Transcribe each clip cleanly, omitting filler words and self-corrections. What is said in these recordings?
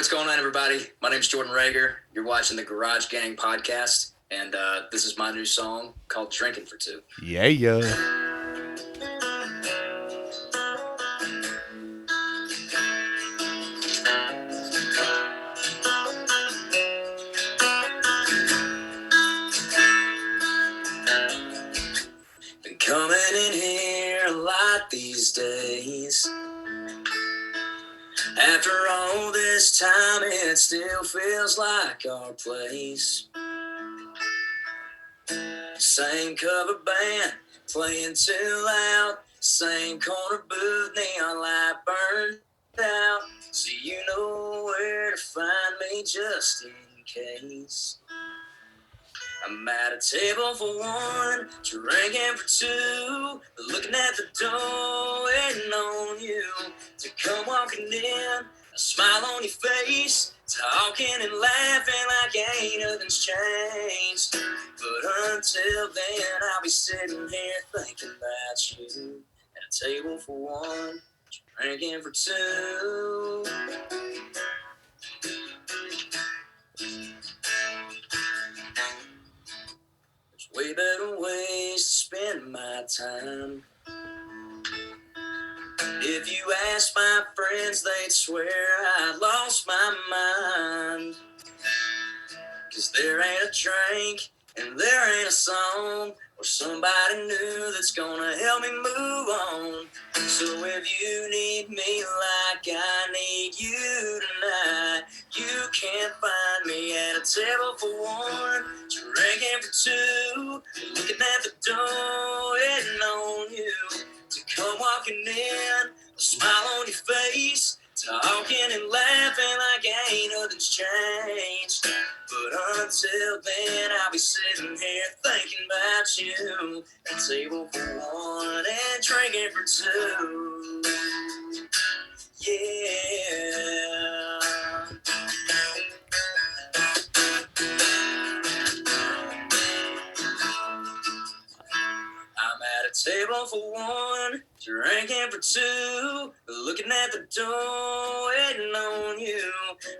What's going on, everybody? My name's Jordan Rager. You're watching the Garage Gang podcast, and this is my new song called Drinkin For Two. Yeah. Been coming in here a lot these days. After all this time, it still feels like our place. Same cover band, playing too loud. Same corner booth, neon light burned out. So you know where to find me just in case. I'm at a table for one, drinking for two, looking at the door, waiting on you to come walking in, a smile on your face, talking and laughing like ain't nothing's changed. But until then, I'll be sitting here thinking about you at a table for one, drinking for two. Way better ways to spend my time. If you ask my friends, they'd swear I lost my mind. 'Cause there ain't a drink and there ain't a song or somebody new that's gonna help me move on. So if you need me like I need you tonight, you can find me at a table for one, drinking for two, looking at the door, waiting on you to come walking in, a smile on your face, talking and laughing like ain't nothing's changed. But until then, I'll be sitting here thinking about you at a table for one and drinking for two. Yeah. I'm at a table for one, drinking for two, looking at the door, waiting on you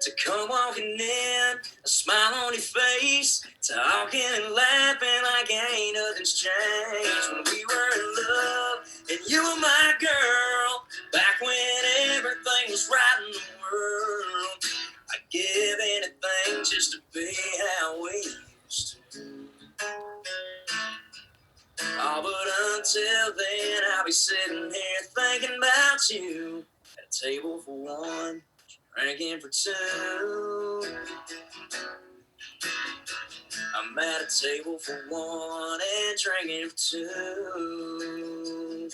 to come walking in, a smile on your face, talking and laughing like ain't nothing's changed. When we were in love and you were my girl, back when everything was right in the world, I'd give anything just to be how we used to. Oh, but until then, I'll be sitting here thinking about you at a table for one, drinking for two. I'm at a table for one and drinking for two.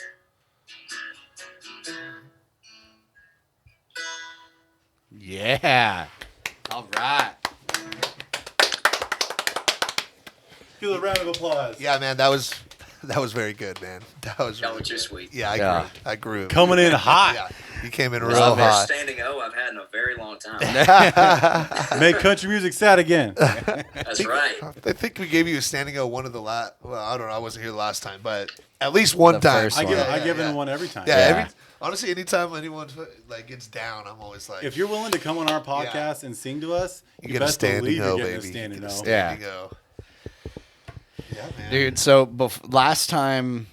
Yeah. All right. Give a round of applause. Yeah, man, that was very good, man. That was Y'all really were too good. sweet. Yeah, I grew. Coming in hot. Yeah, you came in This real is the best hot. standing O I've had in a very long time. Make country music sad again. That's right. I think we gave you a standing O one of the last. Well, I don't know. I wasn't here the last time, but at least one The time. first I one. give it one every time. Yeah. Honestly, anytime anyone like gets down, I'm always like, If you're willing to come on our podcast and sing to us, you get a best standing believe O, you're getting baby. a standing You get a O. standing O. Yeah, man. Dude, so last time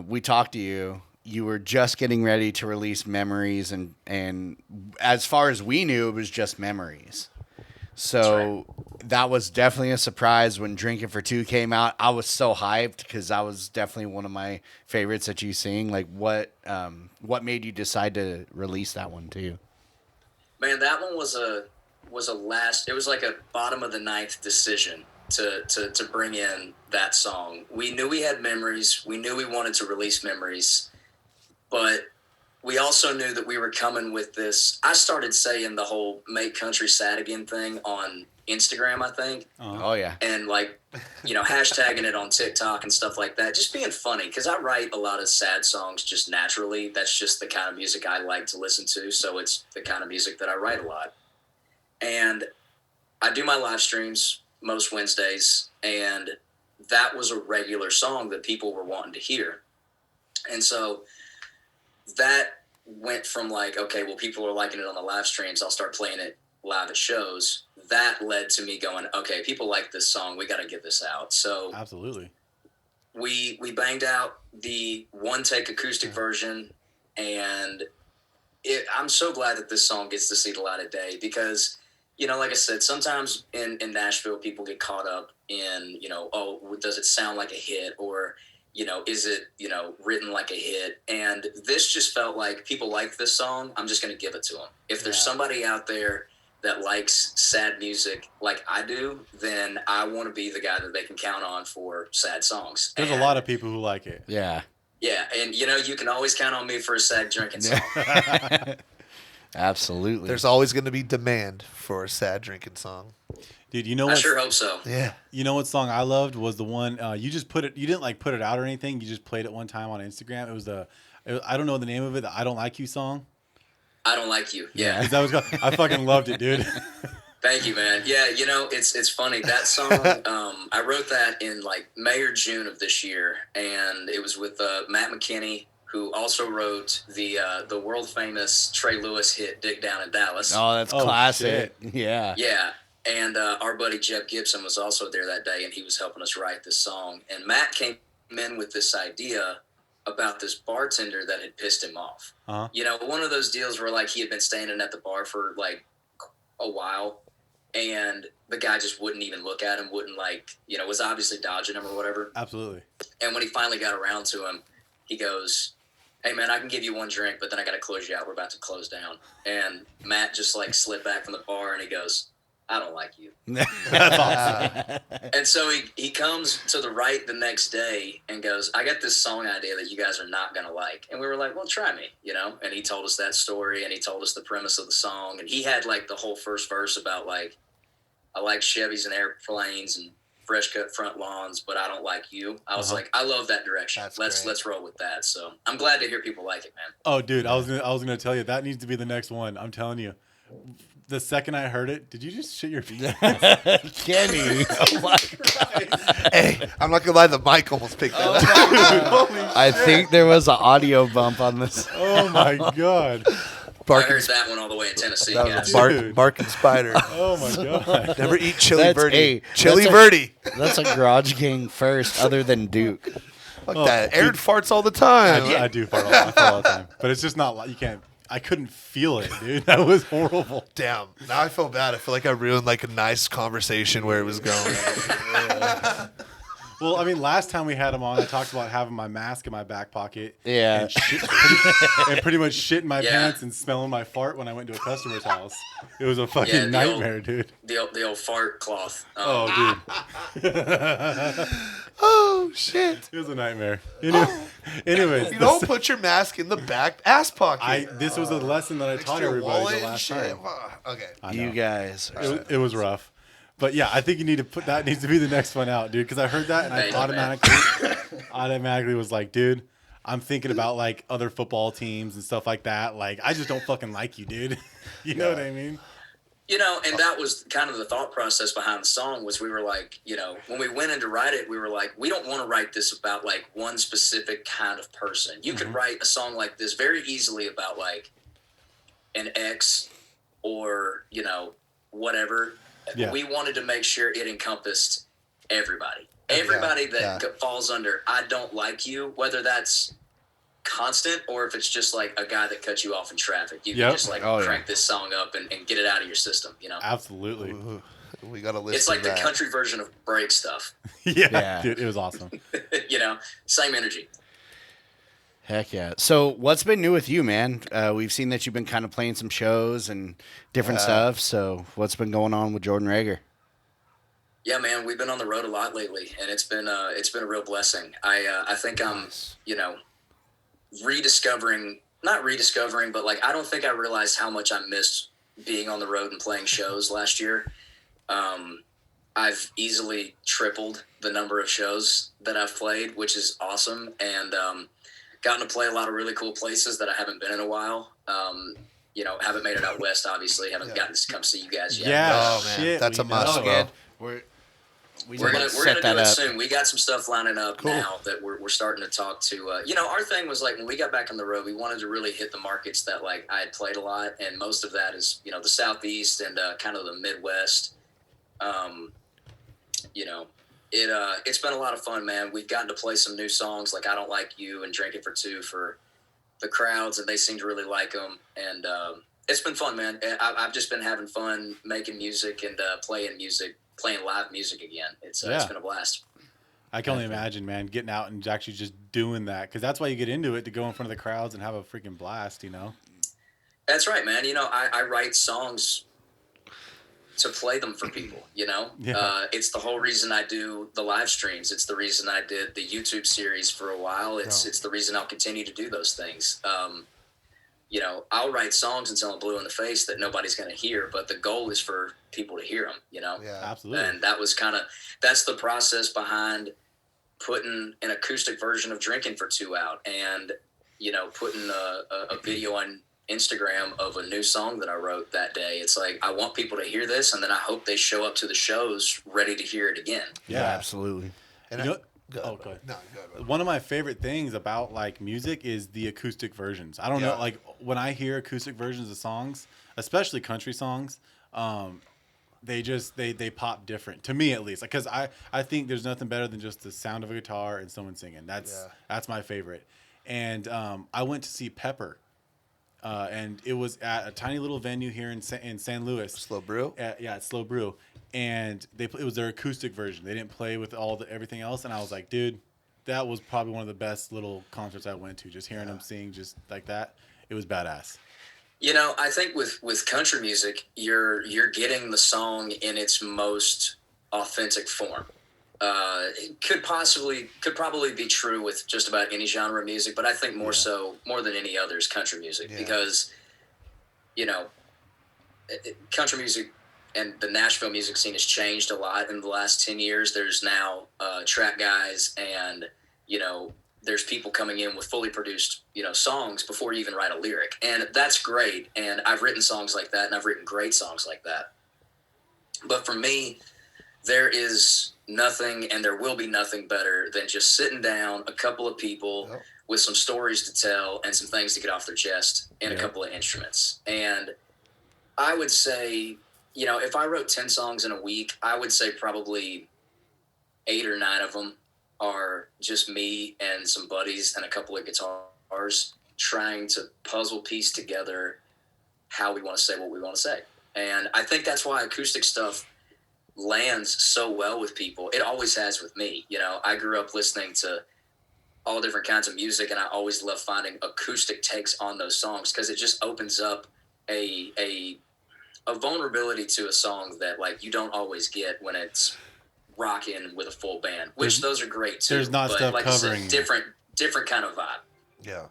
we talked to you, you were just getting ready to release Memories, and as far as we knew, it was just Memories. So that was definitely a surprise when Drinkin For Two came out. I was so hyped because that was definitely one of my favorites that you sing. Like, what made you decide to release that one too? Man, that one was a last. It was like a bottom of the ninth decision to bring in that song. We knew we had Memories. We knew we wanted to release Memories, but we also knew that we were coming with this. I started saying the whole "Make Country Sad Again" thing on Instagram, I think. Oh yeah, and hashtagging it on TikTok and stuff like that, just being funny, because I write a lot of sad songs just naturally. That's just the kind of music I like to listen to, so it's the kind of music that I write a lot. And I do my live streams most Wednesdays, and that was a regular song that people were wanting to hear. And so that went from like, okay, well, people are liking it on the live streams, I'll start playing it live at shows, that led to me going, okay, people like this song. We got to get this out. So Absolutely. we banged out the one take acoustic version, and I'm so glad that this song gets to see the light of day because, like I said, sometimes in Nashville, people get caught up in, oh, does it sound like a hit, or, is it, written like a hit? And this just felt like people like this song. I'm just going to give it to them. If there's somebody out there that likes sad music like I do, then I want to be the guy that they can count on for sad songs. There's a lot of people who like it. Yeah. Yeah, and you can always count on me for a sad drinking song. Absolutely. There's always going to be demand for a sad drinking song. Dude, you know I what? sure hope so. Yeah. You know what song I loved was the one you just put it. You didn't like put it out or anything. You just played it one time on Instagram. It was I don't know the name of it. The "I Don't Like You" song. I Don't Like You. Yeah. Is that what's called? I fucking loved it, dude. Thank you, man. Yeah, it's funny. That song, I wrote that in like May or June of this year, and it was with Matt McKinney, who also wrote the world famous Trey Lewis hit "Dick Down in Dallas." Oh, that's classic. Shit. Yeah. Yeah, and our buddy Jeb Gibson was also there that day, and he was helping us write this song. And Matt came in with this idea about this bartender that had pissed him off. Uh-huh. One of those deals where like he had been standing at the bar for like a while, and the guy just wouldn't even look at him, wouldn't was obviously dodging him or whatever. Absolutely. And when he finally got around to him, he goes, "Hey man, I can give you one drink, but then I got to close you out. We're about to close down." And Matt just like slid back from the bar and he goes, "I don't like you." That's awesome. And so he comes to the right the next day and goes, "I got this song idea that you guys are not going to like." And we were like, "Well, try me," And he told us that story, and he told us the premise of the song. And he had like the whole first verse about like, "I like Chevys and airplanes and fresh cut front lawns, but I don't like you." I was like, I love that direction. That's Let's great. roll with that. So I'm glad to hear people like it, man. Oh, dude, I was gonna tell you that needs to be the next one. I'm telling you. The second I heard it, did you just shit your pants? Kenny. Oh my God. Hey, I'm not going to lie, the mic almost picked that up. I think there was an audio bump on this. Oh my God. I Barking, heard that one all the way in Tennessee, that guys. was Dude. barking spider. Oh my God. Never eat chili That's- birdie. hey, Chili that's a- birdie. That's a garage gang first, other than Duke. Fuck that. Aaron farts all the time. I do fart all the time, but it's just not like you can't. I couldn't feel it, dude. That was horrible. Damn. Now I feel bad. I feel like I ruined like a nice conversation where it was going. Well, I mean, last time we had him on, I talked about having my mask in my back pocket. Yeah. And pretty much shitting my Yeah. pants and smelling my fart when I went to a customer's house. It was a fucking Yeah, the nightmare, dude. The old fart cloth. Oh, dude. Oh, shit. It was a nightmare. Anyways, You don't put your mask in the back ass pocket. this was a lesson that I taught Extra everybody wallet the and last shit. time. Fuck. Okay. I know. You guys. It was rough. But yeah, I think you need to put that needs to be the next one out, dude. Because I heard that and Thank you, I automatically was like, dude, I'm thinking about like other football teams and stuff like that. Like, I just don't fucking like you, dude. You know what I mean? And that was kind of the thought process behind the song was we were like, when we went in to write it, we were like, we don't want to write this about like one specific kind of person. You could write a song like this very easily about like an ex or, whatever. Yeah. We wanted to make sure it encompassed everybody. Everybody that falls under "I don't like you," whether that's constant or if it's just like a guy that cut you off in traffic. You can just like crank this song up and get it out of your system, Absolutely. Ooh, we got a list It's like of the that. country version of break stuff. Yeah, dude, it was awesome. Same energy. Heck yeah. So what's been new with you, man? We've seen that you've been kind of playing some shows and different stuff. So what's been going on with Jordan Rager? Yeah, man, we've been on the road a lot lately, and it's been a real blessing. I think I'm not rediscovering, but like I don't think I realized how much I missed being on the road and playing shows last year. I've easily tripled the number of shows that I've played, which is awesome, and gotten to play a lot of really cool places that I haven't been in a while. Haven't made it out west, obviously. Haven't gotten to come see you guys yet. Yeah, Oh, man. shit, That's a we must, know. bro. We We're need gonna to we're set gonna do that it up. soon. We got some stuff lining up now that we're starting to talk to. Our thing was like when we got back on the road, we wanted to really hit the markets that like I had played a lot, and most of that is the Southeast and kind of the Midwest. Um, you know, it's been a lot of fun, man. We've gotten to play some new songs like "I Don't Like You" and "Drinking for Two" for the crowds, and they seem to really like them. And it's been fun, man. I've just been having fun making music and playing live music again. It's been a blast. I can only imagine, man, getting out and actually just doing that, because that's why you get into it, to go in front of the crowds and have a freaking blast, That's right, man. I write songs to play them for people. Yeah. It's the whole reason I do the live streams. It's the reason I did the YouTube series for a while. It's the reason I'll continue to do those things. I'll write songs until I'm blue in the face that nobody's going to hear, but the goal is for people to hear them. Yeah, Absolutely. And that's the process behind putting an acoustic version of Drinking for Two out, and putting a video on Instagram of a new song that I wrote that day. It's like I want people to hear this, and then I hope they show up to the shows ready to hear it again. Yeah, absolutely. And go ahead. ahead. No, go ahead. One of my favorite things about like music is the acoustic versions. I don't know, like when I hear acoustic versions of songs, especially country songs, they pop different to me, at least, because I think there's nothing better than just the sound of a guitar and someone singing. That's my favorite. And I went to see Pepper, and it was at a tiny little venue here in San Luis. Slow Brew. Yeah, it's Slow Brew, and it was their acoustic version. They didn't play with everything else, and I was like, dude, that was probably one of the best little concerts I went to. Just hearing them sing just like that, it was badass. I think with country music, you're getting the song in its most authentic form. It could probably be true with just about any genre of music, but I think more than any other is country music, because country music and the Nashville music scene has changed a lot in the last 10 years. There's now track guys, and there's people coming in with fully produced songs before you even write a lyric, and that's great. And I've written songs like that, and I've written great songs like that. But for me, there is nothing, and there will be nothing better than just sitting down, a couple of people with some stories to tell and some things to get off their chest, and a couple of instruments. And I would say, if I wrote 10 songs in a week, I would say probably 8 or 9 of them are just me and some buddies and a couple of guitars trying to puzzle piece together how we want to say what we want to say. And I think that's why acoustic stuff lands so well with people. It always has with me. I grew up listening to all different kinds of music, and I always love finding acoustic takes on those songs, because it just opens up a vulnerability to a song that like you don't always get when it's rocking with a full band, which those are great too. There's not but stuff like covering I said, different kind of vibe. Yeah.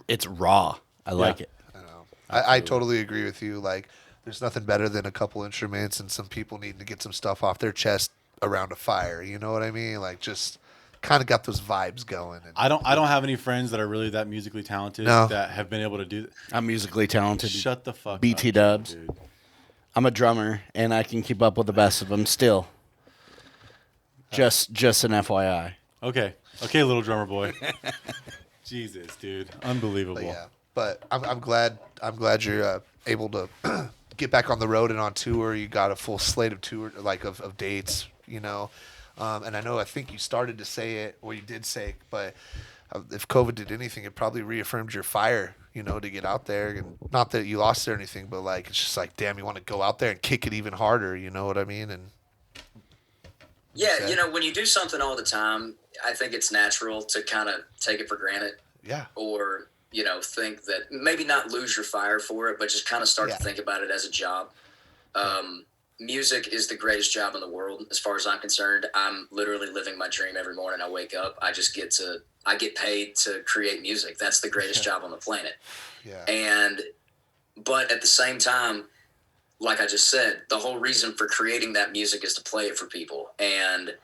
It's raw. I like it. I know. I totally agree with you. Like, there's nothing better than a couple instruments and some people needing to get some stuff off their chest around a fire. You know what I mean? Like, just kind of got those vibes going. And, I don't have any friends that are really that musically talented that have been able to do that. I'm musically talented. Shut the fuck BT up, dubs. dude. I'm a drummer, and I can keep up with the best of them still. Just an FYI. Okay, little drummer boy. Jesus, dude, unbelievable. But I'm glad you're able to get back on the road and on tour. You got a full slate of tour of dates, and I think you started to say it, or you did say it, but if COVID did anything, it probably reaffirmed your fire, to get out there. And not that you lost it or anything, but like it's just like, damn, you want to go out there and kick it even harder. You know what I mean? And yeah, when you do something all the time, I think it's natural to kind of take it for granted. Yeah. Or think that maybe not lose your fire for it, but just kind of start to think about it as a job. Music is the greatest job in the world, as far as I'm concerned. I'm literally living my dream every morning. I wake up. I get paid to create music. That's the greatest job on the planet. Yeah. But at the same time, like I just said, the whole reason for creating that music is to play it for people. And,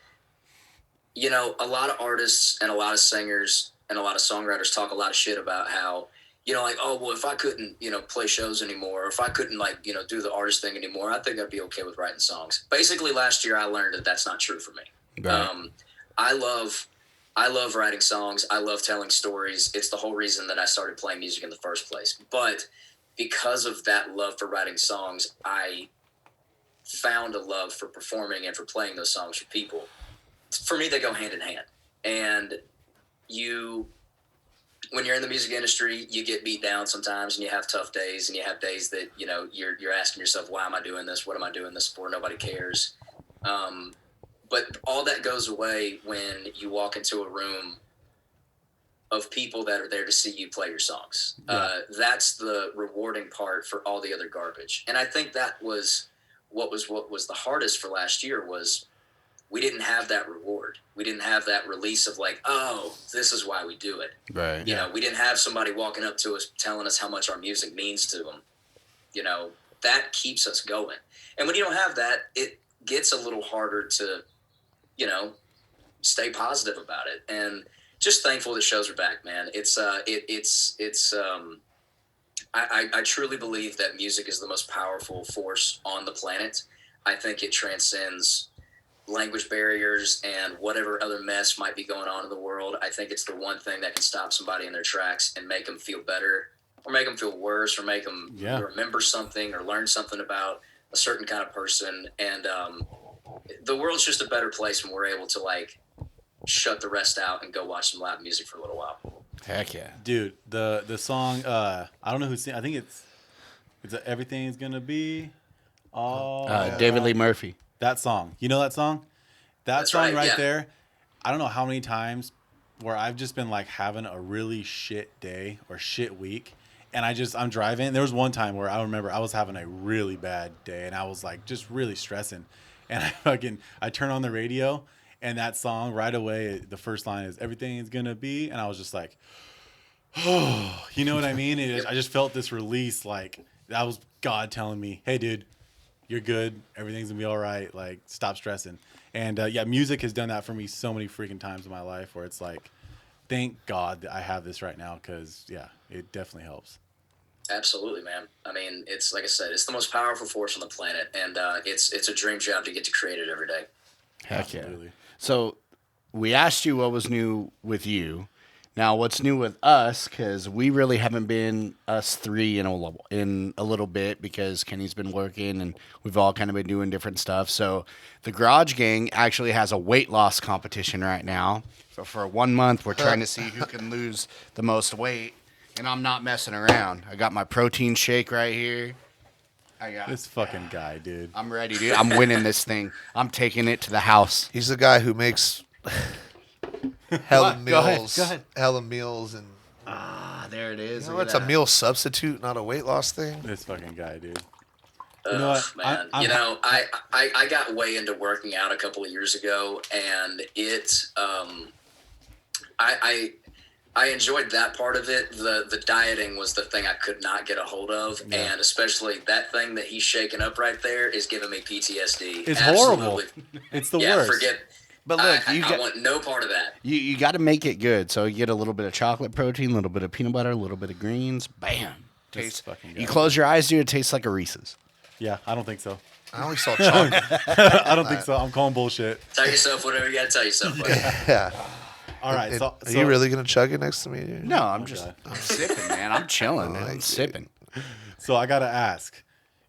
a lot of artists and a lot of singers and a lot of songwriters talk a lot of shit about how like, oh, well, if I couldn't, play shows anymore, or if I couldn't, like, do the artist thing anymore, I think I'd be okay with writing songs. Basically, last year I learned that that's not true for me. Right. I love writing songs. I love telling stories. It's the whole reason that I started playing music in the first place. But because of that love for writing songs, I found a love for performing and for playing those songs for people. For me, they go hand in hand. And when you're in the music industry, you get beat down sometimes, and you have tough days, and you have days that you're asking yourself, why am I doing this? What am I doing this for? Nobody cares. But all that goes away when you walk into a room of people that are there to see you play your songs. Yeah. That's the rewarding part for all the other garbage. And I think that was what was the hardest for last year was we didn't have that reward. We didn't have that release of like, oh, this is why we do it. Right. We didn't have somebody walking up to us telling us how much our music means to them. That keeps us going. And when you don't have that, it gets a little harder to, stay positive about it. And just thankful that shows are back, man. I truly believe that music is the most powerful force on the planet. I think it transcends language barriers and whatever other mess might be going on in the world. I think it's the one thing that can stop somebody in their tracks and make them feel better or make them feel worse or make them remember something or learn something about a certain kind of person. And the world's just a better place when we're able to like shut the rest out and go watch some live music for a little while. Heck yeah. Dude, the song, I don't know who's singing. I think it's Everything's Gonna Be All David Lee Murphy. That song. You know that song? That's song right there. I don't know how many times where I've just been like having a really shit day or shit week. And I'm driving. There was one time where I remember I was having a really bad day and I was like just really stressing. And I turn on the radio and that song right away, the first line is Everything's Gonna Be. And I was just like, oh, you know what I mean? I just felt this release. Like that was God telling me, hey, dude, you're good. Everything's gonna be all right. Like, stop stressing. And music has done that for me so many freaking times in my life where it's like, thank God that I have this right now because, it definitely helps. Absolutely, man. I mean, it's like I said, it's the most powerful force on the planet, and it's a dream job to get to create it every day. Heck yeah. Absolutely. So we asked you what was new with you. Now, what's new with us, because we really haven't been us three in a little bit because Kenny's been working and we've all kind of been doing different stuff. So the Garage Gang actually has a weight loss competition right now. So for 1 month, we're trying to see who can lose the most weight. And I'm not messing around. I got my protein shake right here. This fucking guy, dude. I'm ready, dude. I'm winning this thing. I'm taking it to the house. He's the guy who makes hella meals. Go ahead. Hella meals and There it is. it's a meal substitute, not a weight loss thing. This fucking guy, dude. You know what? Man, I got way into working out a couple of years ago, and I enjoyed that part of it. The dieting was the thing I could not get a hold of, and especially that thing that he's shaking up right there is giving me PTSD. It's horrible. It's the worst. Forget. But look, I want no part of that. You got to make it good. So you get a little bit of chocolate protein, a little bit of peanut butter, a little bit of greens. Bam. You close your eyes, dude. It tastes like a Reese's. Yeah, I don't think so. I only saw chocolate. I don't think so. I'm calling bullshit. Tell yourself whatever you got to tell yourself. Yeah. All right. So are you really gonna chug it next to me? Dude? No, I'm sipping, man. I'm chilling. I'm sipping. So I gotta ask.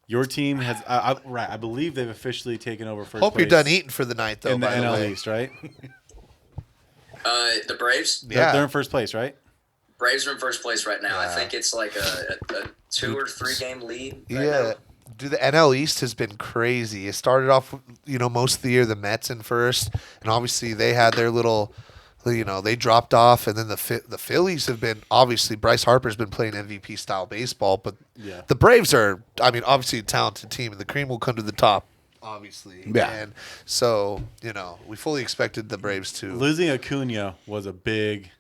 Your team has, I believe they've officially taken over first Hope place. you're done eating for the night, though. In the by the NL way. East, right? The Braves? Yeah. They're in first place, right? Braves are in first place right now. Yeah. I think it's like a 2 or 3 game lead. Right Yeah. now. Dude, the NL East has been crazy. It started off, most of the year the Mets in first, and obviously they had their little, they dropped off, and then the Phillies have been, obviously Bryce Harper's been playing MVP style baseball, but the Braves are, obviously a talented team, and the cream will come to the top, obviously. Yeah. And so, we fully expected the Braves to. Losing Acuna was a big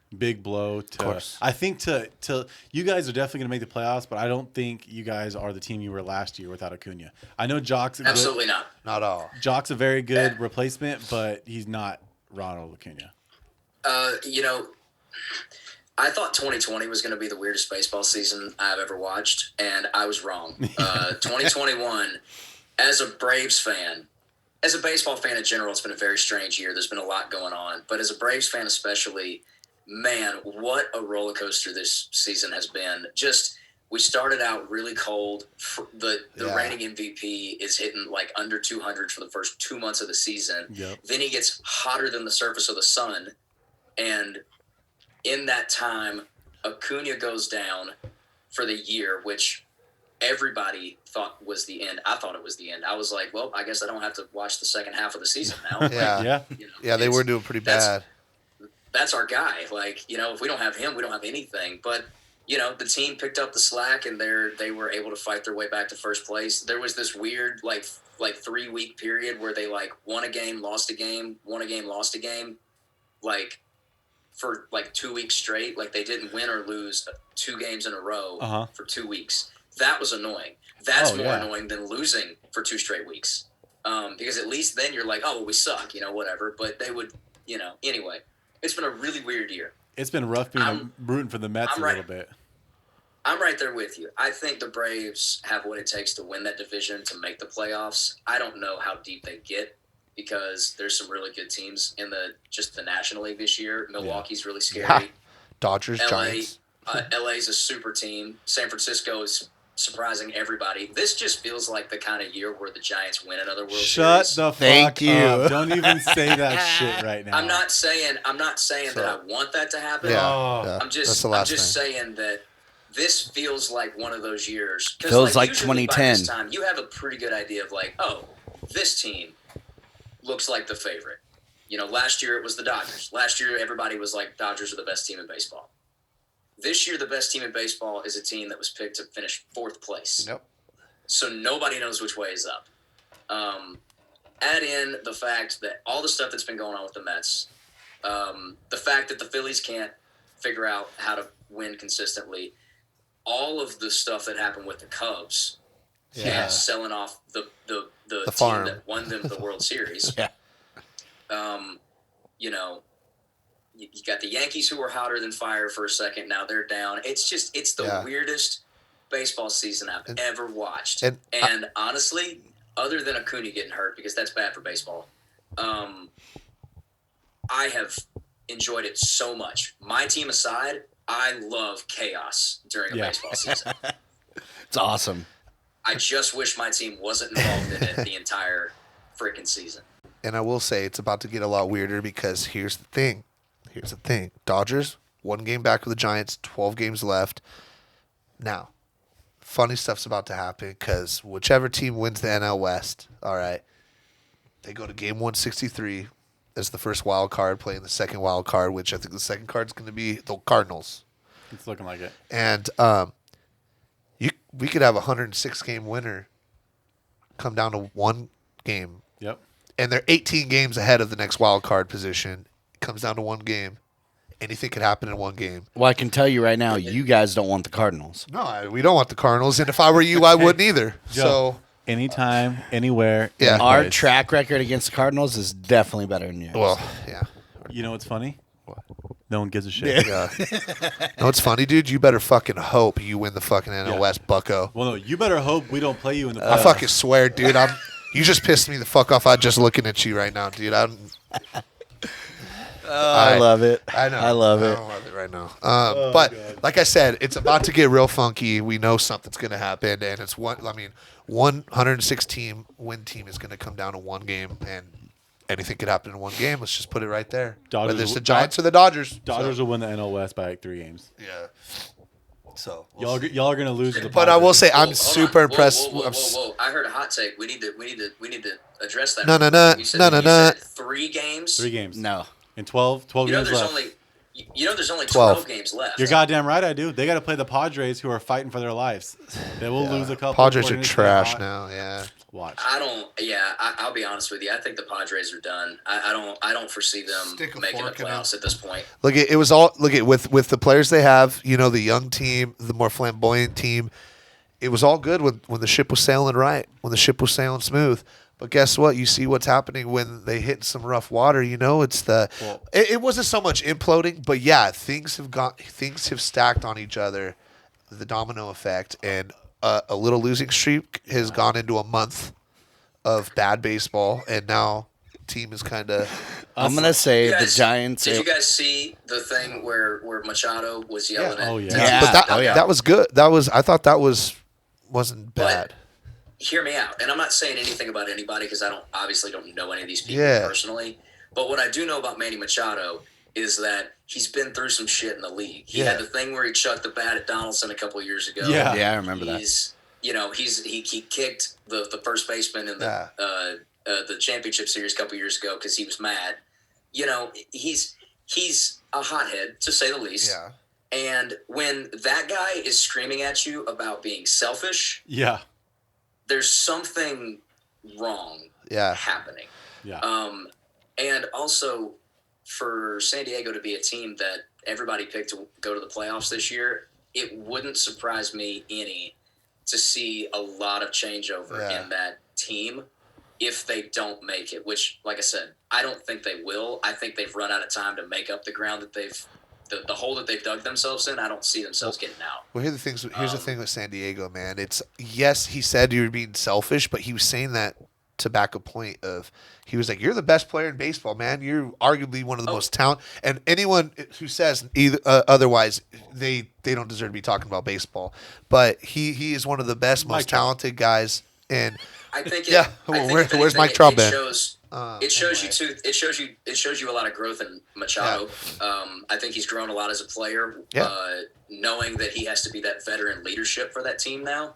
blow to. Of course. I think to you guys are definitely going to make the playoffs, but I don't think you guys are the team you were last year without Acuna. I know Jock's Absolutely not. Not all. Jock's a very good replacement, but he's not Ronald Acuna. I thought 2020 was going to be the weirdest baseball season I've ever watched, and I was wrong. 2021, as a Braves fan, as a baseball fan in general, it's been a very strange year. There's been a lot going on, but as a Braves fan especially, man, what a roller coaster this season has been. Just, we started out really cold. The reigning MVP is hitting like under 200 for the first 2 months of the season. Yep. Then he gets hotter than the surface of the sun, and in that time, Acuna goes down for the year, which everybody thought was the end. I thought it was the end. I was like, well, I guess I don't have to watch the second half of the season now. Yeah. They were doing pretty bad. That's our guy. Like, if we don't have him, we don't have anything. But, the team picked up the slack, and they were able to fight their way back to first place. There was this weird, like 3-week period where they, won a game, lost a game, won a game, lost a game, for 2 weeks straight. Like, they didn't win or lose 2 games in a row for 2 weeks. That was annoying. That's more annoying than losing for 2 straight weeks. Because at least then you're like, oh, well, we suck, whatever. But they would, anyway. It's been a really weird year. It's been rough rooting for the Mets a little bit. I'm right there with you. I think the Braves have what it takes to win that division, to make the playoffs. I don't know how deep they get, because there's some really good teams in the National League this year. Milwaukee's really scary. Dodgers, Giants. LA's a super team. San Francisco is surprising everybody. This just feels like the kind of year where the Giants win another World Series. Shut the Thank fuck you. up. Don't even say that shit right now. I'm not saying that I want that to happen. Yeah. I'm just saying that this feels like one of those years. Feels like usually 2010. By this time, you have a pretty good idea of this team looks like the favorite. Last year it was the Dodgers. Last year everybody was like, Dodgers are the best team in baseball. This year the best team in baseball is a team that was picked to finish 4th place. Yep. So nobody knows which way is up. Add in the fact that all the stuff that's been going on with the Mets, the fact that the Phillies can't figure out how to win consistently, all of the stuff that happened with the Cubs, selling off the team farm that won them the World Series. You got the Yankees, who were hotter than fire for a second. Now they're down. It's the weirdest baseball season I've ever watched. And honestly, other than Acuna getting hurt, because that's bad for baseball, I have enjoyed it so much. My team aside, I love chaos during a baseball season. It's awesome. I just wish my team wasn't involved in it the entire freaking season. And I will say it's about to get a lot weirder, because here's the thing. Dodgers, 1 game back with the Giants, 12 games left. Now, funny stuff's about to happen, because whichever team wins the NL West, all right, they go to game 163 as the first wild card, playing the second wild card, which I think the second card is going to be the Cardinals. It's looking like it. And we could have a 106-game winner come down to 1 game. Yep. And they're 18 games ahead of the next wild card position. It comes down to 1 game. Anything could happen in 1 game. Well, I can tell you right now, you guys don't want the Cardinals. No, we don't want the Cardinals. And if I were you, I wouldn't either. So anytime, anywhere. Yeah. Our anyplace. track record against the Cardinals is definitely better than yours. well, yeah. You know what's funny? No one gives a shit. Yeah. No, it's funny, dude. You better fucking hope you win the fucking NL West, bucko. Well, no, you better hope we don't play you in the I playoffs. fucking swear, dude. You just pissed me the fuck off. I'm just looking at you right now, dude. I love it. I know. I love it. I love it right now. But like I said, it's about to get real funky. We know something's going to happen, and it's 106 team win team is going to come down to 1 game, and anything could happen in 1 game. Let's just put it right there. Dodgers Whether it's will- the Giants or the Dodgers. Dodgers will win the NL West by 3 games. Yeah. So Y'all are gonna lose to the But I will Padres. say I'm Hold super on. impressed. Whoa. I heard a hot take. We need to address that. No. You said 3 games. 3 games. No. And 12 games left. There's only 12. 12 games left. You're goddamn right, I do. They got to play the Padres, who are fighting for their lives. They will lose a couple. Padres before are it gets trash hot. now. Yeah. Watch. I'll be honest with you. I think the Padres are done. I don't foresee them Stick a making the fork in playoffs at this point. Look, it was all with the players they have. The young team, the more flamboyant team. It was all good when the ship was sailing right, when the ship was sailing smooth. But guess what? You see what's happening when they hit some rough water. It's it wasn't so much imploding, but yeah, things have stacked on each other, the domino effect, and a little losing streak has gone into a month of bad baseball, and now team is kind of. I'm gonna say the guys, Giants. Did you guys see the thing where Machado was yelling at? Oh, yeah. Yeah. But Oh, yeah. that was good. I thought that wasn't bad. But hear me out, and I'm not saying anything about anybody because I obviously don't know any of these people Yeah. personally. But what I do know about Manny Machado is that he's been through some shit in the league. He had the thing where he chucked the bat at Donaldson a couple of years ago. Yeah. Yeah, I remember that. He kicked the first baseman in the championship series a couple of years ago because he was mad. He's a hothead to say the least. Yeah. And when that guy is screaming at you about being selfish, Yeah. there's something wrong happening. Yeah. And also for San Diego to be a team that everybody picked to go to the playoffs this year, it wouldn't surprise me any to see a lot of changeover in that team if they don't make it, which, like I said, I don't think they will. I think they've run out of time to make up the ground that the hole that they've dug themselves in. I don't see themselves getting out. Well, here's the thing with San Diego, man. It's yes, he said you were being selfish, but he was saying that to back a point of he was like, "You're the best player in baseball, man. You're arguably one of the most talented." And anyone who says otherwise, they don't deserve to be talking about baseball. But he is one of the best, most talented guys. And I think where's Mike Trout been? It shows you a lot of growth in Machado. Yeah. I think he's grown a lot as a player, knowing that he has to be that veteran leadership for that team now.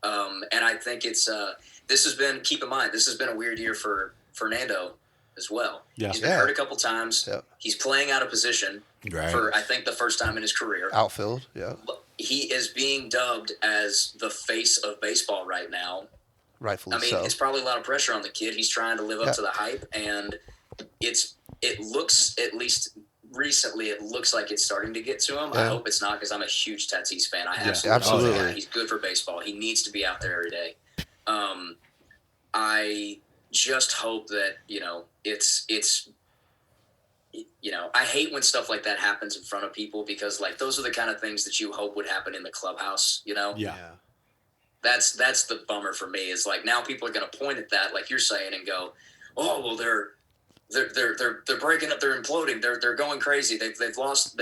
And I think keep in mind, this has been a weird year for Fernando as well. Yeah. He's been hurt a couple times. Yeah. He's playing out of position for, I think, the first time in his career. Outfield, yeah. He is being dubbed as the face of baseball right now. Rightfully so. It's probably a lot of pressure on the kid. He's trying to live up to the hype, and it looks, at least recently, it looks like it's starting to get to him. Yeah. I hope it's not because I'm a huge Tatis fan. I absolutely. He's good for baseball. He needs to be out there every day. I just hope that it's I hate when stuff like that happens in front of people because like those are the kind of things that you hope would happen in the clubhouse. Yeah. That's the bummer for me is like now people are going to point at that like you're saying and go, oh well they're breaking up, they're imploding, they're going crazy, they've lost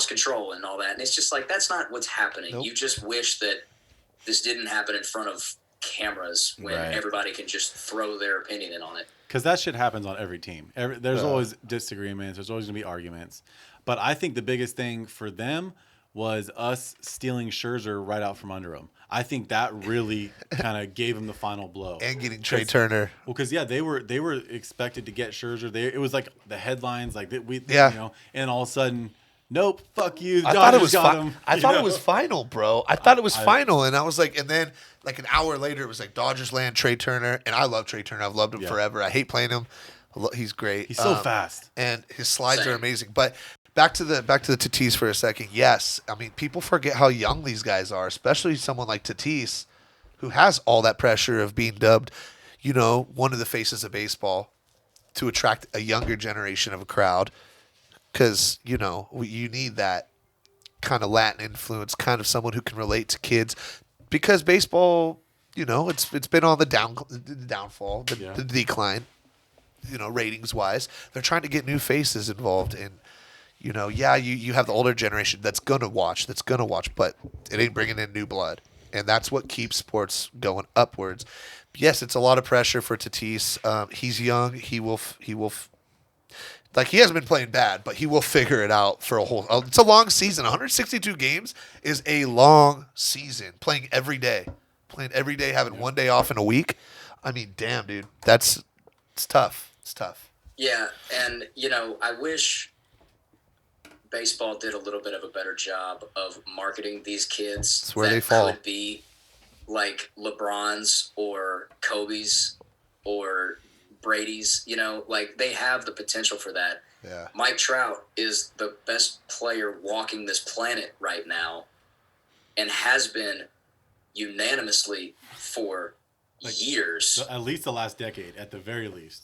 control and all that, and it's just like that's not what's happening. Nope. You just wish that this didn't happen in front of cameras when everybody can just throw their opinion in on it. Because that shit happens on every team. There's always disagreements. There's always going to be arguments. But I think the biggest thing for them was us stealing Scherzer right out from under them. I think that really kind of gave him the final blow. And getting Trey Turner. Well, because they were expected to get Scherzer. It was like the headlines, like and all of a sudden, nope, fuck you. I thought it was it was final, bro. I thought it was final, and I was like, and then like an hour later, it was like Dodgers land Trey Turner, and I love Trey Turner. I've loved him forever. I hate playing him. He's great. He's so fast, and his slides are amazing. But back to the Tatis for a second. Yes, I mean people forget how young these guys are, especially someone like Tatis, who has all that pressure of being dubbed, one of the faces of baseball, to attract a younger generation of a crowd. Because, you need that kind of Latin influence, kind of someone who can relate to kids. Because baseball, it's been on the downfall, the decline, ratings-wise. They're trying to get new faces involved. And, you have the older generation that's going to watch, but it ain't bringing in new blood. And that's what keeps sports going upwards. Yes, it's a lot of pressure for Tatis. He's young. He will like he hasn't been playing bad, but he will figure it out for it's a long season. 162 games is a long season. Playing every day, having one day off in a week. I mean, damn, dude, it's tough. It's tough. Yeah, and I wish baseball did a little bit of a better job of marketing these kids. That's where they fall. Could be like LeBron's or Kobe's or Brady's, like they have the potential for that. Yeah. Mike Trout is the best player walking this planet right now and has been unanimously for So at least the last decade, at the very least.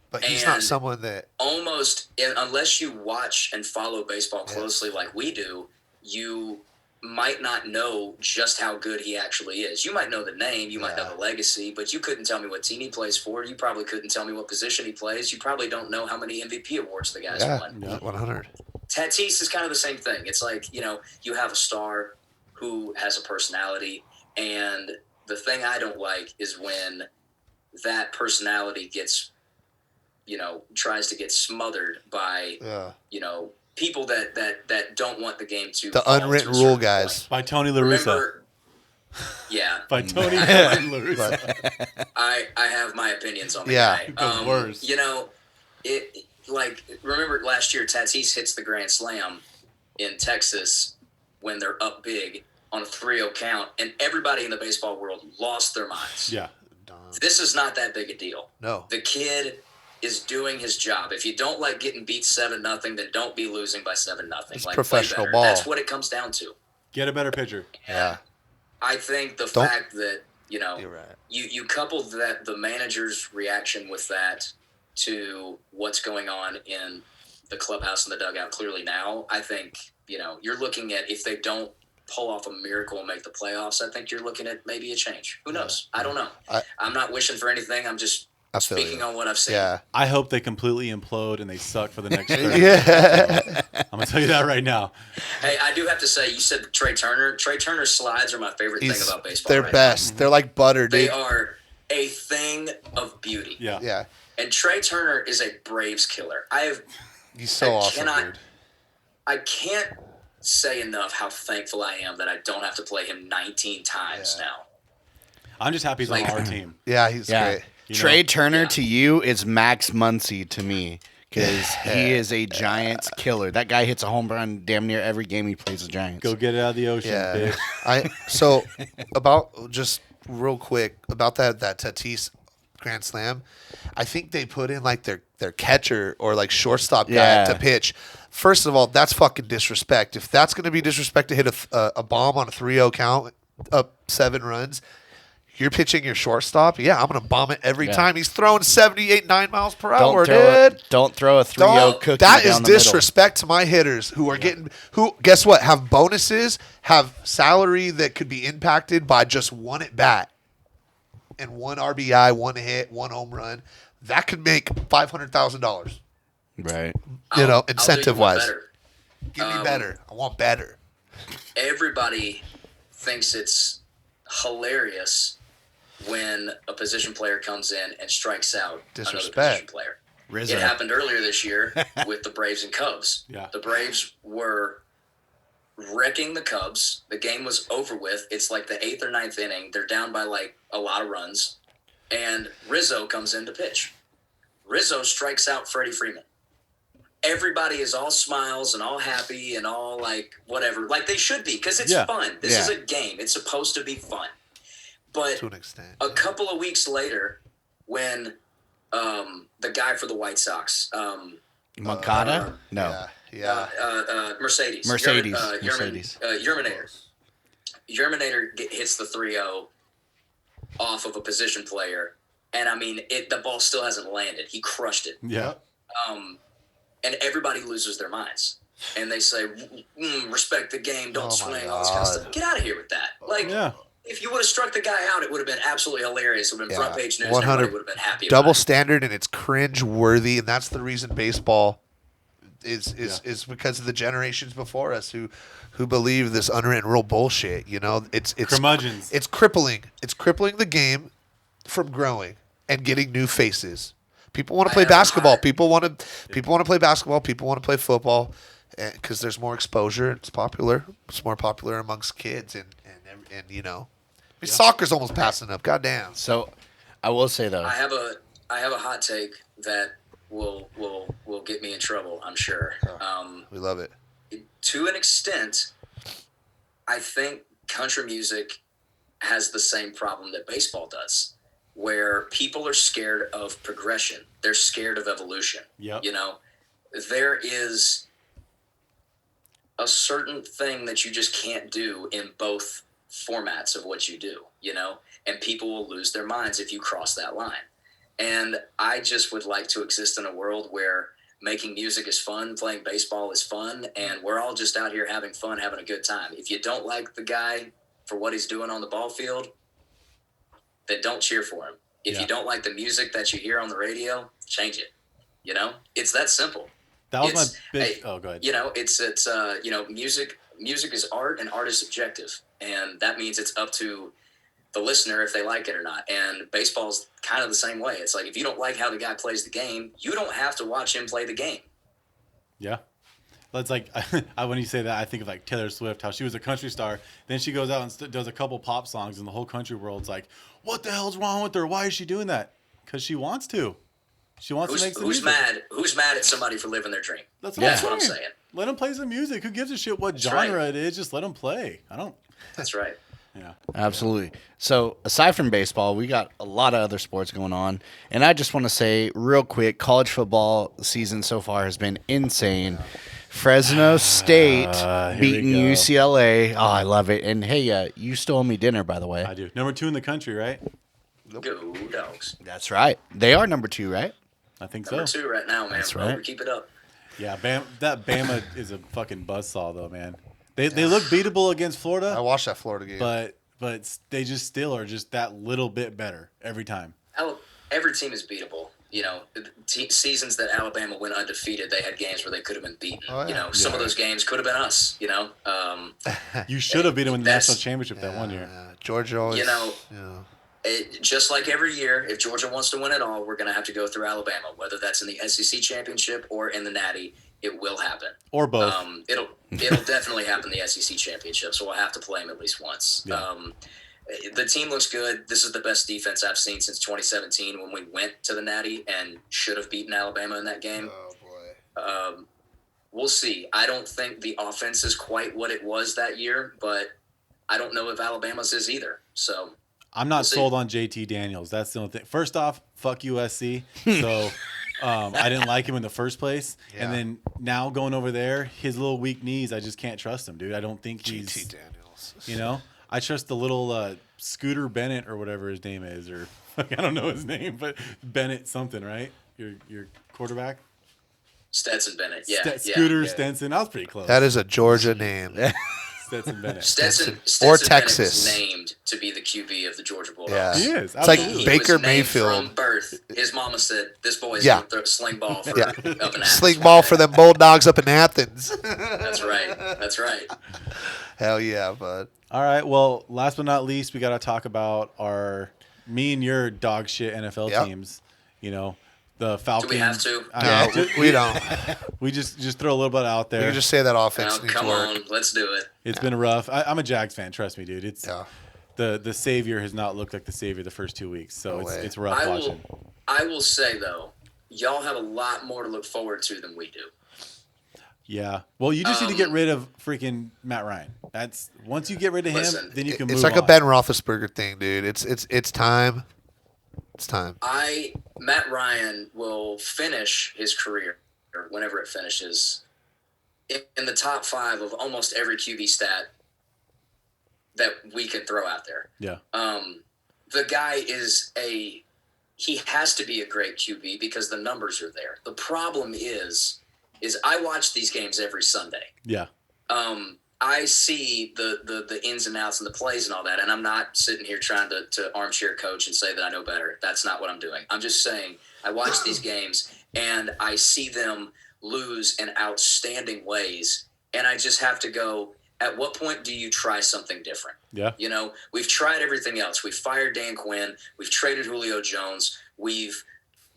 But he's not And someone that unless you watch and follow baseball closely like we do, you might not know just how good he actually is. You might know the name, you might know the legacy, but you couldn't tell me what team he plays for. You probably couldn't tell me what position he plays. You probably don't know how many MVP awards the guy's won. 100. Tatis is kind of the same thing. It's like, you have a star who has a personality, and the thing I don't like is when that personality gets, tries to get smothered by, people that don't want the game to The unwritten rule guys. Point. By Tony La Russa. Remember, yeah. By Tony La Russa. I have my opinions on the Yeah. guy. Worse. Remember last year, Tatis hits the grand slam in Texas when they're up big on a 3-0 count, and everybody in the baseball world lost their minds. Yeah. This is not that big a deal. No. The kid is doing his job. If you don't like getting beat 7-0, then don't be losing by 7-0. It's like, professional play better. ball. That's what it comes down to. Get a better pitcher. Yeah. I think the fact that, You're right. you coupled that the manager's reaction with that to what's going on in the clubhouse and the dugout clearly now, I think, you're looking at, if they don't pull off a miracle and make the playoffs, I think you're looking at maybe a change. Who knows? I don't know. I'm not wishing for anything. I'm just speaking on what I've seen. Yeah. I hope they completely implode and they suck for the next stretch. Yeah. I'm going to tell you that right now. Hey, I do have to say, you said Trey Turner. Trey Turner's slides are my favorite thing about baseball. They're right best. now. They're like butter, dude. They are a thing of beauty. Yeah. Yeah. And Trey Turner is a Braves killer. He's so awesome, dude. I can't say enough how thankful I am that I don't have to play him 19 times now. I'm just happy he's on our team. Yeah, he's great. Trey Turner to you is Max Muncy to me, because he is a Giants killer. That guy hits a home run damn near every game he plays the Giants. Go get it out of the ocean, bitch. So about just real quick about that Tatis grand slam, I think they put in like their catcher or like shortstop guy to pitch. First of all, that's fucking disrespect. If that's going to be disrespect to hit a bomb on a 3-0 count, up 7 runs, you're pitching your shortstop. Yeah, I'm going to bomb it every time. He's throwing 78, 9 miles per hour, dude. Don't throw a 3-0 cookie That is down the disrespect to my hitters who are guess what, have bonuses, have salary that could be impacted by just one at bat and 1 RBI, 1 hit, 1 home run. That could make $500,000. Right. Incentive wise. Give me better. I want better. Everybody thinks it's hilarious when a position player comes in and strikes out another position player. Rizzo. It happened earlier this year with the Braves and Cubs. Yeah. The Braves were wrecking the Cubs. The game was over with. It's like the 8th or 9th inning. They're down by like a lot of runs. And Rizzo comes in to pitch. Rizzo strikes out Freddie Freeman. Everybody is all smiles and all happy and all like whatever. Like they should be, because it's fun. This is a game. It's supposed to be fun. But to an extent, a couple of weeks later, when the guy for the White Sox, Moncada? No. Mercedes. Mercedes. Yerminator hits the 3-0 off of a position player, and I mean, the ball still hasn't landed. He crushed it. Yeah. And everybody loses their minds. And they say, respect the game, don't swing, all this kind of stuff. Get out of here with that. Like, if you would have struck the guy out, it would have been absolutely hilarious. It would have been front page news, and everybody would have been happy about double it. standard, and it's cringe worthy, and that's the reason baseball is because of the generations before us who believe this unwritten rule bullshit. It's curmudgeons. It's crippling. It's crippling the game from growing and getting new faces. People want to play basketball. People want to play basketball. People want to play football because there's more exposure. It's popular. It's more popular amongst kids, and soccer's almost passing up. Goddamn. So, I will say though, I have a hot take that will get me in trouble, I'm sure. We love it. To an extent, I think country music has the same problem that baseball does, where people are scared of progression. They're scared of evolution. Yep. There is a certain thing that you just can't do in both formats of what you do, and people will lose their minds if you cross that line. And I just would like to exist in a world where making music is fun, playing baseball is fun, and we're all just out here having fun, having a good time. If you don't like the guy for what he's doing on the ball field, then don't cheer for him. If you don't like the music that you hear on the radio, change it. It's that simple. That was my big. Oh, go ahead. Music is art, and art is subjective, and that means it's up to the listener if they like it or not. And baseball's kind of the same way. It's like, if you don't like how the guy plays the game, you don't have to watch him play the game. Yeah. It's like, when you say that, I think of like Taylor Swift, how she was a country star. Then she goes out and does a couple pop songs, and the whole country world's like, what the hell's wrong with her? Why is she doing that? Because she wants to. She wants to make some music. Who's mad at somebody for living their dream? That's what I'm saying. Let them play some music. Who gives a shit what genre it is? Just let them play. That's right. Yeah. Absolutely. So aside from baseball, we got a lot of other sports going on. And I just want to say real quick, college football season so far has been insane. Fresno State beating UCLA. Oh, I love it. And hey, you still owe me dinner, by the way. I do. Number 2 in the country, right? Go Dogs. That's right. They are number 2, right? I think number so. 2 right now, man. That's right. Keep it up. Yeah, that Bama is a fucking buzzsaw, though, man. They look beatable against Florida. I watched that Florida game. But they just still are just that little bit better every time. Every team is beatable. Seasons that Alabama went undefeated, they had games where they could have been beaten. Oh, yeah. Some of those games could have been us. You should have beat them in the national championship that one year. Georgia always. Just like every year, if Georgia wants to win it all, we're going to have to go through Alabama, whether that's in the SEC championship or in the Natty. It will happen, or both. It'll definitely happen in the SEC championship, so we'll have to play them at least once. Yeah. The team looks good. This is the best defense I've seen since 2017 when we went to the Natty and should have beaten Alabama in that game. Oh boy. We'll see. I don't think the offense is quite what it was that year, but I don't know if Alabama's is either. So I'm not sold on JT Daniels. That's the only thing. First off, fuck USC. So I didn't like him in the first place. Yeah. And then now going over there, his little weak knees, I just can't trust him, dude. I don't think he's JT Daniels. I trust the little Scooter Bennett or whatever his name is, or I don't know his name, but Bennett something, right? Your quarterback? Stetson Bennett, yeah. Scooter Stenson. I was pretty close. That is a Georgia name. Stetson Bennett. Stetson or Bennett Texas. is named to be the QB of the Georgia Bulldogs. Yeah. He is. It's like Absolutely. Baker was named Mayfield. From birth, his mama said, this boy's going to throw a sling ball for up in Athens. Sling ball for them Bulldogs up in Athens. That's right. Hell yeah, bud. All right. Well, last but not least, we got to talk about me and your dog shit NFL teams. The Falcons. Do we have to? No, we don't. We just throw a little bit out there. You can just say that offense needs come work. on, let's do it. It's been rough. I'm a Jags fan. Trust me, dude. It's Yeah. the savior has not looked like the savior the first 2 weeks, so it's rough watching. I will say though, y'all have a lot more to look forward to than we do. Yeah. Well, you just need to get rid of freaking Matt Ryan. That's once you get rid of him, then you can move It's like on. a Ben Roethlisberger thing, dude. It's time. It's time. Matt Ryan will finish his career, or whenever it finishes, in the top 5 of almost every QB stat that we can throw out there. Yeah. The guy he has to be a great QB because the numbers are there. The problem is I watch these games every Sunday. Yeah. I see the ins and outs and the plays and all that, and I'm not sitting here trying to armchair coach and say that I know better. That's not what I'm doing. I'm just saying I watch these games, and I see them lose in outstanding ways, and I just have to go, at what point do you try something different? Yeah. We've tried everything else. We've fired Dan Quinn. We've traded Julio Jones. We've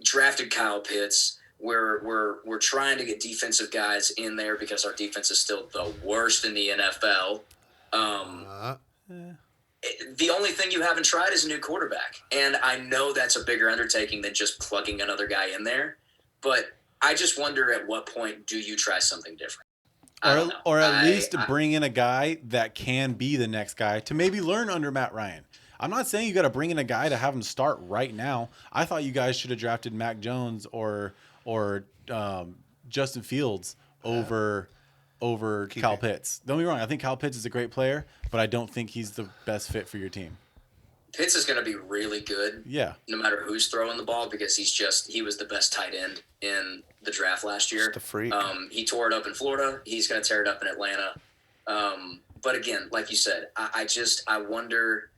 drafted Kyle Pitts. We're trying to get defensive guys in there because our defense is still the worst in the NFL. The only thing you haven't tried is a new quarterback. And I know that's a bigger undertaking than just plugging another guy in there. But I just wonder, at what point do you try something different? Or at least bring in a guy that can be the next guy to maybe learn under Matt Ryan. I'm not saying you got to bring in a guy to have him start right now. I thought you guys should have drafted Mac Jones or Justin Fields over over Kyle Pitts. Don't be wrong. I think Kyle Pitts is a great player, but I don't think he's the best fit for your team. Pitts is going to be really good. Yeah. No matter who's throwing the ball, because he was the best tight end in the draft last year. Just a freak. He tore it up in Florida. He's going to tear it up in Atlanta. But again, like you said, I wonder,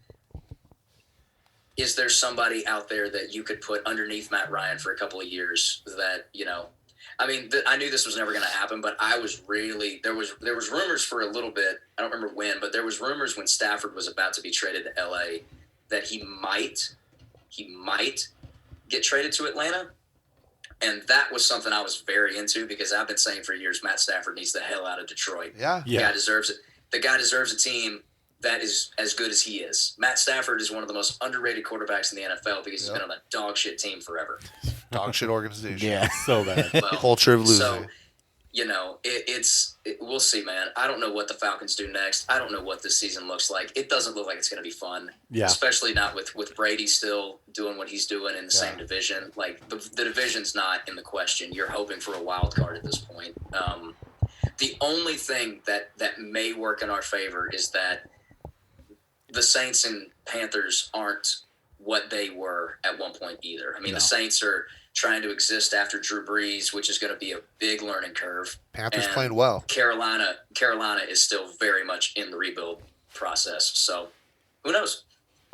is there somebody out there that you could put underneath Matt Ryan for a couple of years that, I mean, I knew this was never going to happen, but I was really, there was rumors for a little bit. I don't remember when, but there was rumors when Stafford was about to be traded to LA that he might get traded to Atlanta. And that was something I was very into, because I've been saying for years, Matt Stafford needs the hell out of Detroit. Yeah. The guy deserves it. The guy deserves a team that is as good as he is. Matt Stafford is one of the most underrated quarterbacks in the NFL, because he's been on that dog shit team forever. Dog shit organization. Yeah. So bad. Well, Culture of losing. So, we'll see, man. I don't know what the Falcons do next. I don't know what this season looks like. It doesn't look like it's going to be fun. Yeah. Especially not with Brady still doing what he's doing in the same division. Like, the division's not in the question. You're hoping for a wild card at this point. The only thing that may work in our favor is that the Saints and Panthers aren't what they were at one point either. I mean, the Saints are trying to exist after Drew Brees, which is going to be a big learning curve. Panthers And playing well. Carolina is still very much in the rebuild process. So who knows?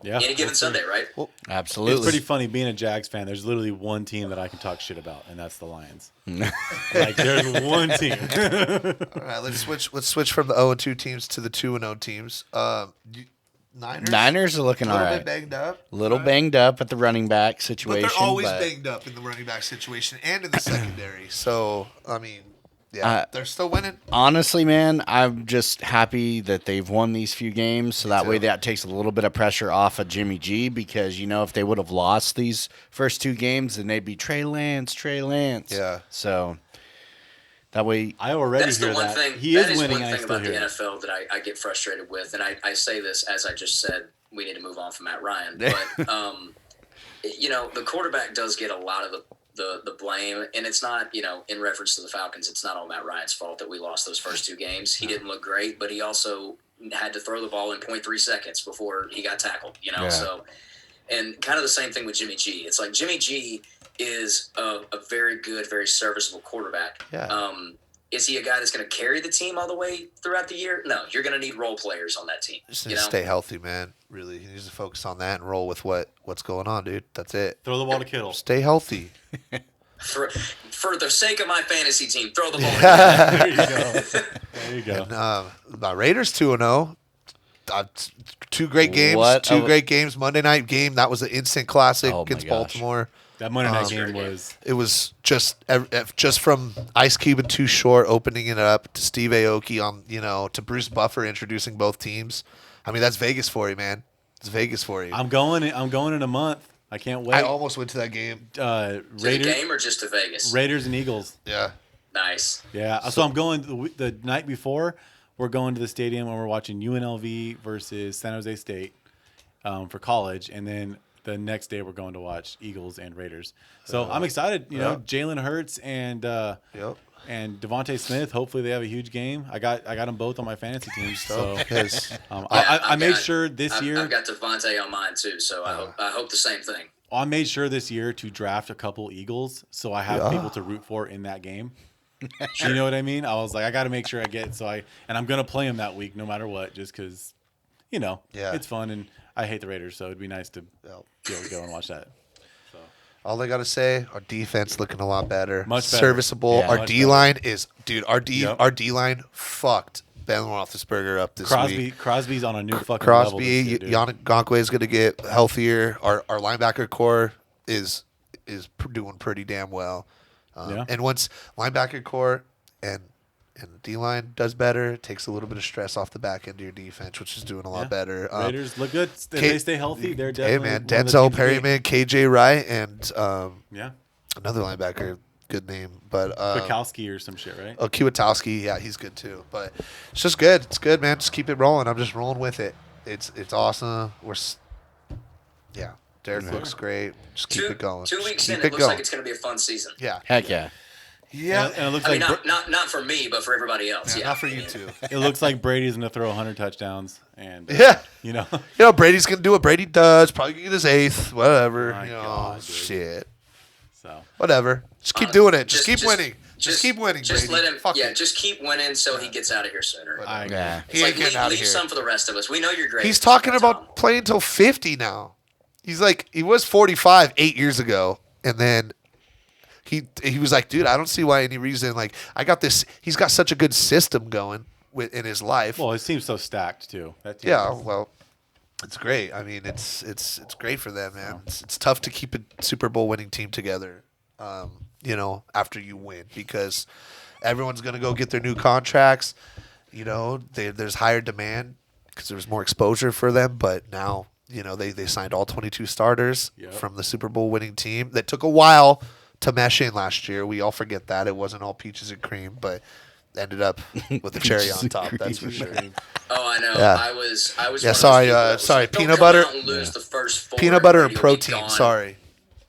Yeah. Any given Sunday, right? Well, Absolutely. It's pretty funny being a Jags fan. There's literally one team that I can talk shit about, and that's the Lions. Like, there's one team. all right, let's switch from the 0-2 teams to the 2-0 teams. Niners are looking all a little right. bit banged up. Little banged up at the running back But situation. they're always banged up in the running back situation and in the secondary. So, I mean, they're still winning. Honestly, man, I'm just happy that they've won these few games, so that way that takes a little bit of pressure off of Jimmy G, because, if they would have lost these first two games, then they'd be Trey Lance. Yeah. So that way, I already That's hear the one that. thing. He that is winning, one and I thing still about the hear it. NFL that I get frustrated with, and I say this as I just said, we need to move on from Matt Ryan. But the quarterback does get a lot of the blame, and it's not, in reference to the Falcons, it's not all Matt Ryan's fault that we lost those first two games. He didn't look great, but he also had to throw the ball in 0.3 seconds before he got tackled. So, and kind of the same thing with Jimmy G. It's like Jimmy G is a very good, very serviceable quarterback. Yeah. Is he a guy that's going to carry the team all the way throughout the year? No, you're going to need role players on that team. Just need to stay healthy, man. Really, he needs to focus on that and roll with what's going on, dude. That's it. Throw the ball to Kittle. Stay healthy. For the sake of my fantasy team, throw the ball. There you go. There you go. And, my Raiders 2-0. Two great games. What Two a- great games. Monday night game. That was an instant classic Oh, my against gosh. Baltimore. That Monday night Sure, game yeah. was It was just from Ice Cube and Too Short opening it up to Steve Aoki on to Bruce Buffer introducing both teams. I mean, that's Vegas for you, man. It's Vegas for you. I'm going in a month. I can't wait. I almost went to that game. To the Raiders, game or just to Vegas? Raiders and Eagles. Yeah. Nice. Yeah. So I'm going the night before. We're going to the stadium and we're watching UNLV versus San Jose State for college, and then the next day we're going to watch Eagles and Raiders. So I'm excited. Jalen Hurts and Yep. and Devontae Smith. Hopefully they have a huge game. I got them both on my fantasy team. So Because I made sure this year. I've got Devontae on mine too, so I hope the same thing. I made sure this year to draft a couple Eagles, so I have people to root for in that game. You know what I mean? I was like, I got to make sure I get and I'm gonna play them that week no matter what, just because, it's fun, and I hate the Raiders, so it'd be nice to be able to go and watch that. all I gotta say, our defense looking a lot better, Much better. serviceable. Yeah. Our Much D line is, dude. Our Yep. D line fucked Ben Roethlisberger up this week. Crosby's on a new fucking level. Crosby, This year, dude. Yannick Ngakoue is gonna get healthier. Our linebacker core is doing pretty damn well. And once linebacker core and D line does better, it takes a little bit of stress off the back end of your defense, which is doing a lot better. Raiders look good. If they stay healthy, they're definitely. Hey man, one of the Denzel teams to beat. Perryman, KJ Wright, and Yeah. another linebacker, good name, but Bukowski or some shit, right? Kiwatowski, yeah, he's good too. But it's just good. It's good, man. Just keep it rolling. I'm just rolling with it. It's awesome. Derek looks great. Just keep it going. 2 weeks Just in, keep it looks going. like it's going to be a fun season. Yeah. heck yeah. Yeah. And it looks I mean, like not for me, but for everybody else. Yeah, Not for you two. it looks like Brady's gonna throw 100 touchdowns, and Yeah. you know, You know, Brady's gonna do what Brady does. Probably gonna get his 8th. Whatever. My you know, God, dude. shit. so Whatever. Just keep doing it. Just keep just- winning. Just keep winning, Just Brady. let him. Fuck yeah, it. just keep winning so he gets out of here sooner. I agree. Yeah. It's He ain't like getting out of leave here. some for the rest of us. We know you're great. He's talking about playing until 50 now. He's like, he was 45 8 years ago, and then he was like, dude, I don't see why any reason. Like, I got this. He's got such a good system going in his life. Well, it seems so stacked too. That team Yeah, is- well, it's great. I mean, it's great for them, man. It's tough to keep a Super Bowl winning team together, you know, after you win because everyone's gonna go get their new contracts. You know, there's higher demand because there was more exposure for them. But now, you know, they signed all 22 starters Yep. from the Super Bowl winning team. That took a while to mesh in last year. We all forget that it wasn't all peaches and cream, but ended up with the cherry on top. That's for sure. Oh, I know. Yeah. I was. Yeah, one of those sorry, people that was sorry, like, "Don't peanut come butter- out and lose the first 4 Peanut butter and Brady will be protein. gone." Sorry.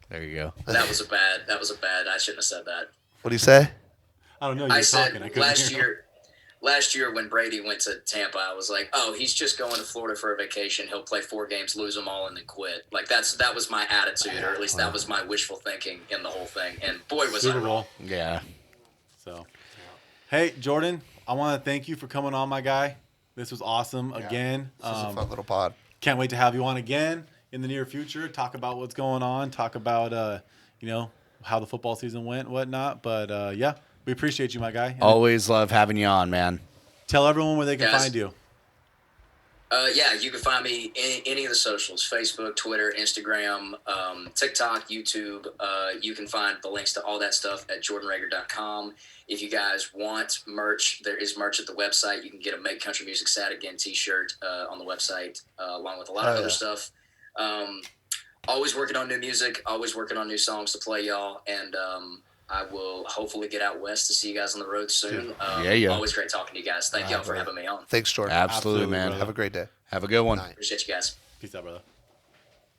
There you go. That was a bad. I shouldn't have said that. What do you say? I don't know. You I were said talking. I couldn't last hear. year. Last year when Brady went to Tampa, I was like, "Oh, he's just going to Florida for a vacation. He'll play 4 games, lose them all, and then quit." Like that was my attitude, or at least that was my wishful thinking in the whole thing. And boy, was I Super wrong. Bowl. Yeah. So, hey, Jordan, I want to thank you for coming on, my guy. This was awesome. Again, This is a fun little pod. can't wait to have you on again in the near future. Talk about what's going on. Talk about you know, how the football season went, whatnot. But yeah, we appreciate you, my guy. And Always love having you on, man. tell everyone where they can Guys. find you. Yeah, you can find me in any of the socials: Facebook, Twitter, Instagram, TikTok, YouTube. You can find the links to all that stuff at jordanrager.com. If you guys want merch, there is merch at the website. You can get a Make Country Music Sad Again t-shirt on the website, along with a lot of other stuff. Always working on new music, always working on new songs to play y'all, and I will hopefully get out west to see you guys on the road soon. Yeah. Always great talking to you guys. Thank y'all for having me on. Thanks, Jordan. Absolutely, man. brother. Have a great day. Have a good one. Appreciate you guys. Peace out, brother.